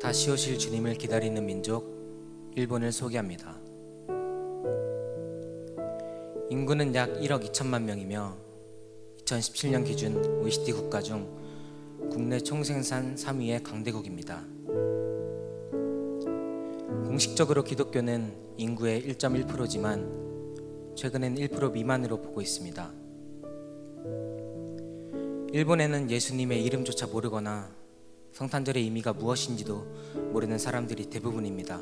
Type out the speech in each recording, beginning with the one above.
다시 오실 주님을 기다리는 민족, 일본을 소개합니다. 인구는 약 1억 2천만 명이며 2017년 기준 OECD 국가 중 국내 총생산 3위의 강대국입니다. 공식적으로 기독교는 인구의 1.1%지만 최근엔 1% 미만으로 보고 있습니다. 일본에는 예수님의 이름조차 모르거나 성탄절의 의미가 무엇인지도 모르는 사람들이 대부분입니다.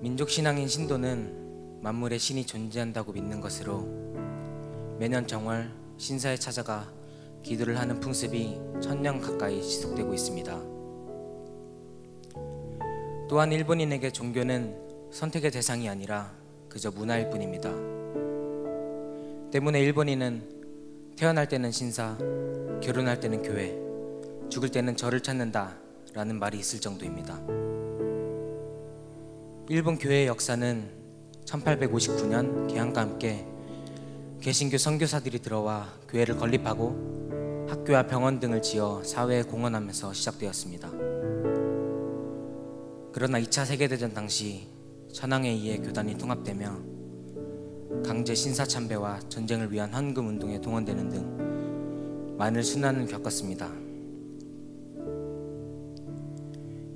민족신앙인 신도는 만물의 신이 존재한다고 믿는 것으로 매년 정월 신사에 찾아가 기도를 하는 풍습이 1000년 가까이 지속되고 있습니다. 또한 일본인에게 종교는 선택의 대상이 아니라 그저 문화일 뿐입니다. 때문에 일본인은 태어날 때는 신사, 결혼할 때는 교회, 죽을 때는 절을 찾는다 라는 말이 있을 정도입니다. 일본 교회의 역사는 1859년 개항과 함께 개신교 선교사들이 들어와 교회를 건립하고 학교와 병원 등을 지어 사회에 공헌하면서 시작되었습니다. 그러나 2차 세계대전 당시 천황에 의해 교단이 통합되며 강제 신사참배와 전쟁을 위한 헌금운동에 동원되는 등 많은 순환을 겪었습니다.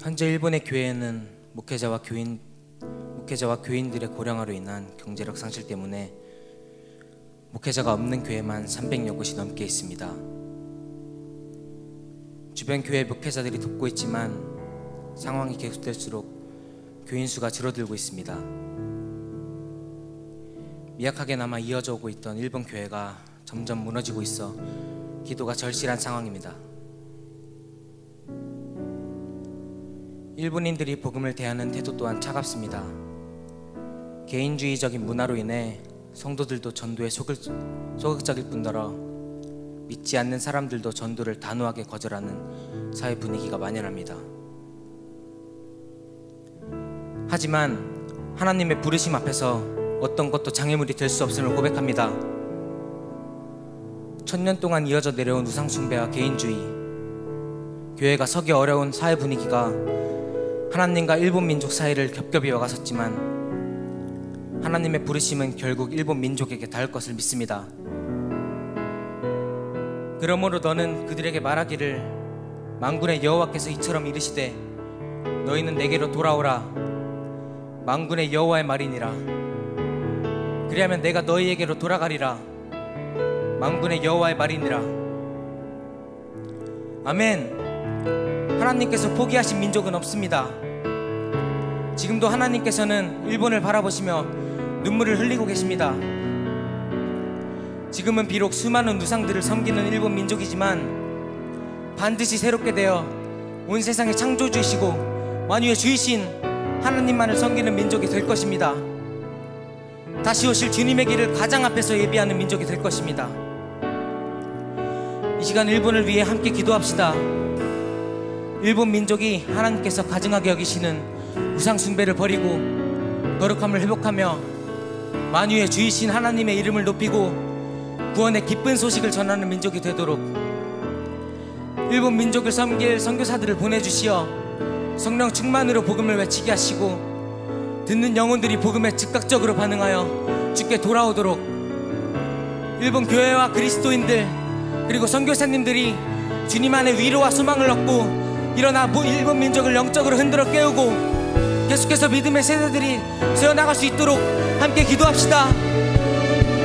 현재 일본의 교회는 목회자와 교인들의 고령화로 인한 경제력 상실 때문에 목회자가 없는 교회만 300여 곳이 넘게 있습니다. 주변 교회 목회자들이 돕고 있지만 상황이 계속될수록 교인 수가 줄어들고 있습니다. 미약하게 남아 이어져 오고 있던 일본 교회가 점점 무너지고 있어 기도가 절실한 상황입니다. 일본인들이 복음을 대하는 태도 또한 차갑습니다. 개인주의적인 문화로 인해 성도들도 전도에 소극적일 뿐더러 믿지 않는 사람들도 전도를 단호하게 거절하는 사회 분위기가 만연합니다. 하지만 하나님의 부르심 앞에서 어떤 것도 장애물이 될 수 없음을 고백합니다. 1000년 동안 이어져 내려온 우상숭배와 개인주의, 교회가 서기 어려운 사회 분위기가 하나님과 일본 민족 사이를 겹겹이 막아섰지만 하나님의 부르심은 결국 일본 민족에게 닿을 것을 믿습니다. 그러므로 너는 그들에게 말하기를 만군의 여호와께서 이처럼 이르시되 너희는 내게로 돌아오라. 만군의 여호와의 말이니라. 그리하면 내가 너희에게로 돌아가리라. 만군의 여호와의 말이니라. 아멘. 하나님께서 포기하신 민족은 없습니다. 지금도 하나님께서는 일본을 바라보시며 눈물을 흘리고 계십니다. 지금은 비록 수많은 우상들을 섬기는 일본 민족이지만 반드시 새롭게 되어 온 세상의 창조주이시고 만유의 주이신 하나님만을 섬기는 민족이 될 것입니다. 다시 오실 주님의 길을 가장 앞에서 예비하는 민족이 될 것입니다. 이 시간 일본을 위해 함께 기도합시다. 일본 민족이 하나님께서 가증하게 여기시는 우상 숭배를 버리고 거룩함을 회복하며 만유의 주이신 하나님의 이름을 높이고 구원의 기쁜 소식을 전하는 민족이 되도록 일본 민족을 섬길 선교사들을 보내주시어 성령 충만으로 복음을 외치게 하시고 듣는 영혼들이 복음에 즉각적으로 반응하여 주께 돌아오도록 일본 교회와 그리스도인들 그리고 선교사님들이 주님 안에 위로와 소망을 얻고 일어나 일본 민족을 영적으로 흔들어 깨우고 계속해서 믿음의 세대들이 세워나갈 수 있도록 함께 기도합시다.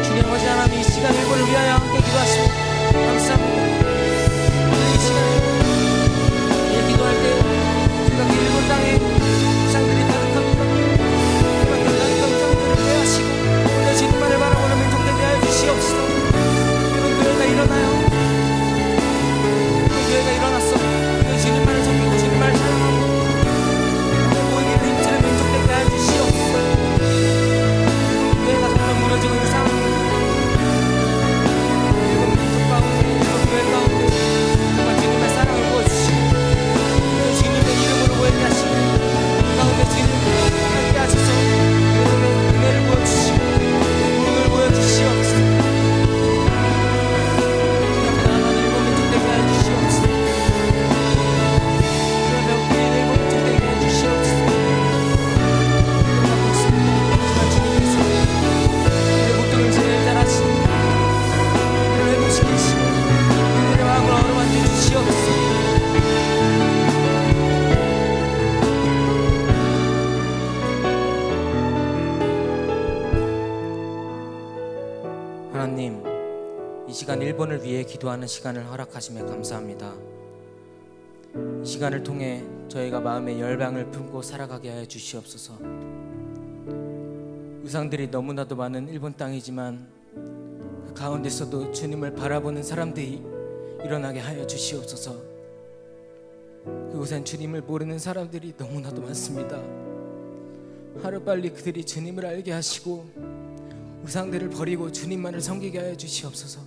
주님 아버지 하나님, 이 시간 일본을 위하여 함께 기도하시고 감사합니다. 오늘 이 시간에 기도할 때 생각해 일본 땅에 우상들이 가득합니다. 하나님과 우상들을 빼하시고 오늘 주님만을 바라보는 민족들 대하여 주시옵소서. 일본 교회가 일어나요. 일본 교회가 일어났어. 우리 주님만을 섬기고 주님만을 사랑하고 모이기를 힘쓰는 민족들 대하여 주시옵소서. 일본 교회가 정말 무너지고 있는 상황입니다. 일본 이 시간 일본을 위해 기도하는 시간을 허락하심에 감사합니다. 이 시간을 통해 저희가 마음의 열방을 품고 살아가게 하여 주시옵소서. 우상들이 너무나도 많은 일본 땅이지만 그 가운데서도 주님을 바라보는 사람들이 일어나게 하여 주시옵소서. 그곳엔 주님을 모르는 사람들이 너무나도 많습니다. 하루빨리 그들이 주님을 알게 하시고 우상들을 버리고 주님만을 섬기게 하여 주시옵소서.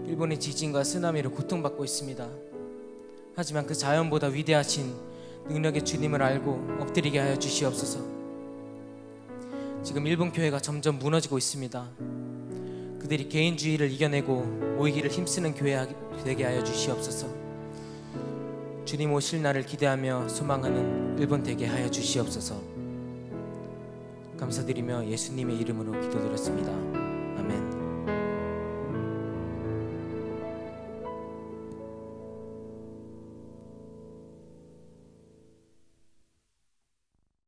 일본의 지진과 쓰나미로 고통받고 있습니다. 하지만 그 자연보다 위대하신 능력의 주님을 알고 엎드리게 하여 주시옵소서. 지금 일본 교회가 점점 무너지고 있습니다. 그들이 개인주의를 이겨내고 모이기를 힘쓰는 교회 되게 하여 주시옵소서. 주님 오실 날을 기대하며 소망하는 일본 되게 하여 주시옵소서. 감사드리며 예수님의 이름으로 기도드렸습니다.